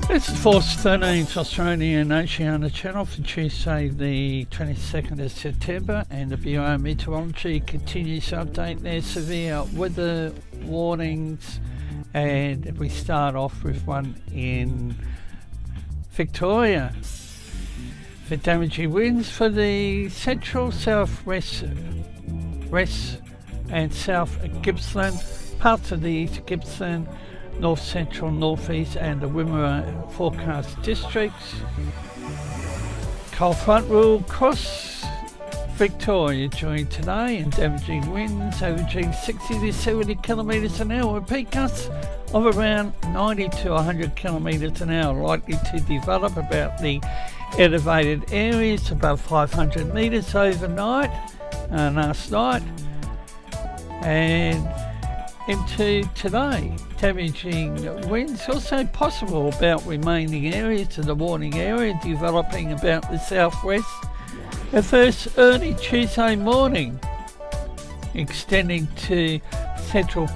This is Force 13th Australian Oceania Channel for Tuesday the 22nd of September, and the Bureau of Meteorology continues to update their severe weather warnings, and we start off with one in Victoria. For damaging winds for the central, southwest, west and south of Gippsland, parts of the east of Gippsland, north central, northeast and the Wimmera forecast districts. Cold front will cross Victoria during today, and damaging winds averaging 60 to 70 kilometres an hour with peak gusts of around 90 to 100 kilometres an hour, likely to develop about the elevated areas above 500 metres overnight, last night, and into today. Damaging winds also possible about remaining areas of the warning area, developing about the southwest at first early Tuesday morning, extending to central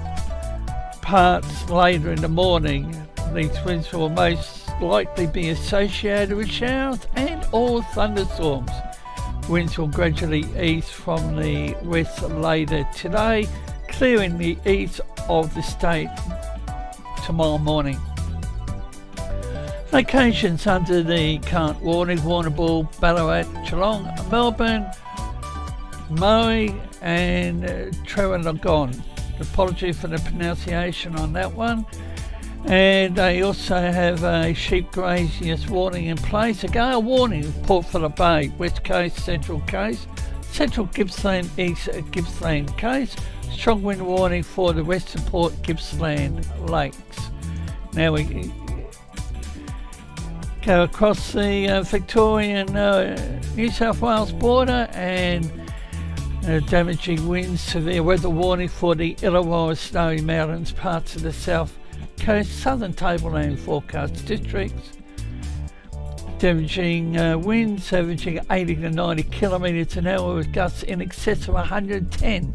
parts later in the morning. These winds will most likely be associated with showers and or thunderstorms. Winds will gradually ease from the west later today, clearing the east of the state tomorrow morning. Locations under the current warning: Warrnambool, Ballarat, Geelong, Melbourne, Murray and Traralgon. Apology for the pronunciation on that one. And they also have a sheep graziers warning in place. A gale warning: Port Phillip Bay, West Coast, Central Coast, Central Gippsland, East Gippsland Coast. Strong wind warning for the Western Port Gippsland Lakes. Now we go across the Victorian New South Wales border, and damaging winds, severe weather warning for the Illawarra, Snowy Mountains, parts of the south coast, southern tableland forecast districts. Damaging winds averaging 80 to 90 kilometres an hour with gusts in excess of 110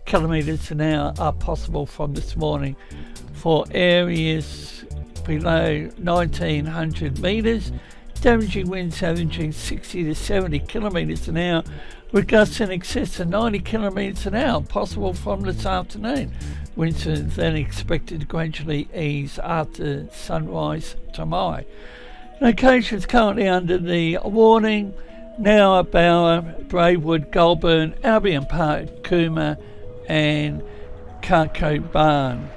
kilometres an hour are possible from this morning for areas below 1900 metres. Damaging winds averaging 60 to 70 kilometres an hour with gusts in excess of 90 kilometres an hour possible from this afternoon. Winds are then expected to gradually ease after sunrise tomorrow. Locations currently under the warning: Nowra, Bower, Braidwood, Goulburn, Albion Park, Cooma and Carcoe Barn.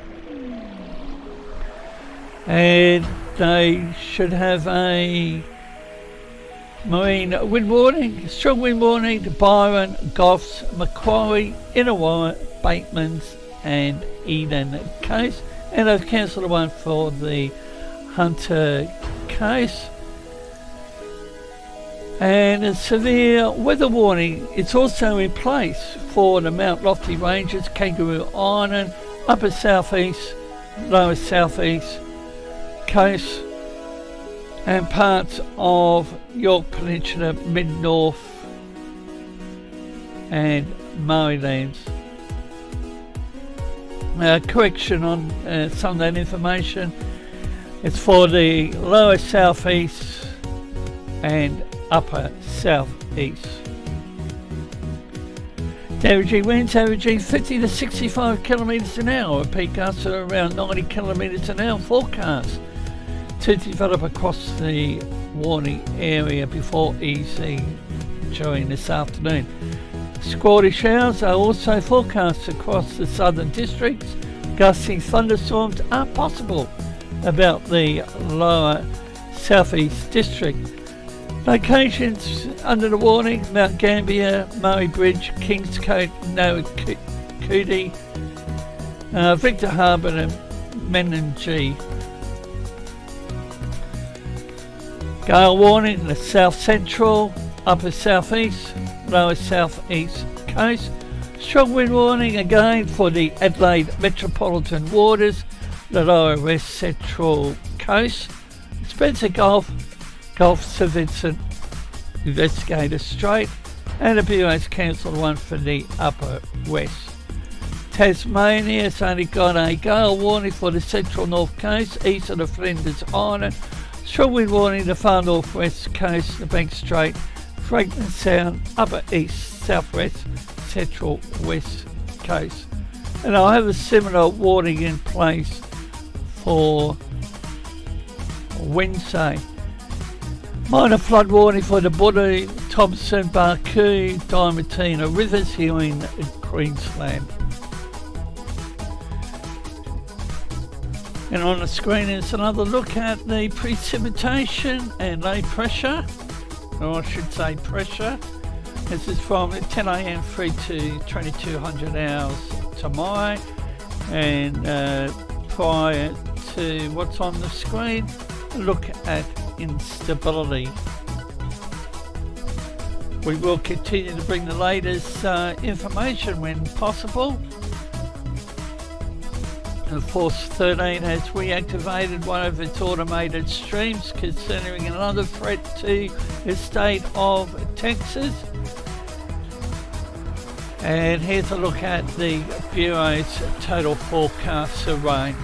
And they should have a marine wind warning, strong wind warning to Byron, Goffs, Macquarie, Illawarra, Batemans and Eden Coast, and they've cancelled the one for the Hunter Coast. And a severe weather warning, it's also in place for the Mount Lofty Ranges, Kangaroo Island, upper southeast, lower southeast coast and parts of York Peninsula, mid-north and Marylands. Correction on some of that information: it's for the lower southeast and upper southeast. Damaging winds averaging 50 to 65 kilometres an hour, peak gusts are around 90 kilometres an hour forecast to develop across the warning area before easing during this afternoon. Squally showers are also forecast across the southern districts. Gusty thunderstorms are possible about the lower southeast district. Locations under the warning: Mount Gambier, Murray Bridge, Kingscote, Coody, Victor Harbour and Menangie. Gale warning in the south central, upper southeast, lower southeast coast. Strong wind warning again for the Adelaide metropolitan waters, the lower west central coast, Spencer Gulf, Gulf St Vincent, Investigator Strait, and the BOA's cancelled one for the upper west. Tasmania has only got a gale warning for the central north coast, east of the Flinders Island. Strong wind warning the far northwest coast, the Banks Strait, Franklin Sound, upper east, southwest, central west coast. And I have a similar warning in place for Wednesday. Minor flood warning for the Buddha, Thompson, Barcoo, Diamantina rivers here in Queensland. And on the screen is another look at the precipitation and low pressure, or I should say pressure. This is from 10 a.m. through to 2200 hours tomorrow, and prior to what's on the screen, look at instability. We will continue to bring the latest information when possible. And Force 13 has reactivated one of its automated streams, considering another threat to the state of Texas. And here's a look at the Bureau's total forecast of rain.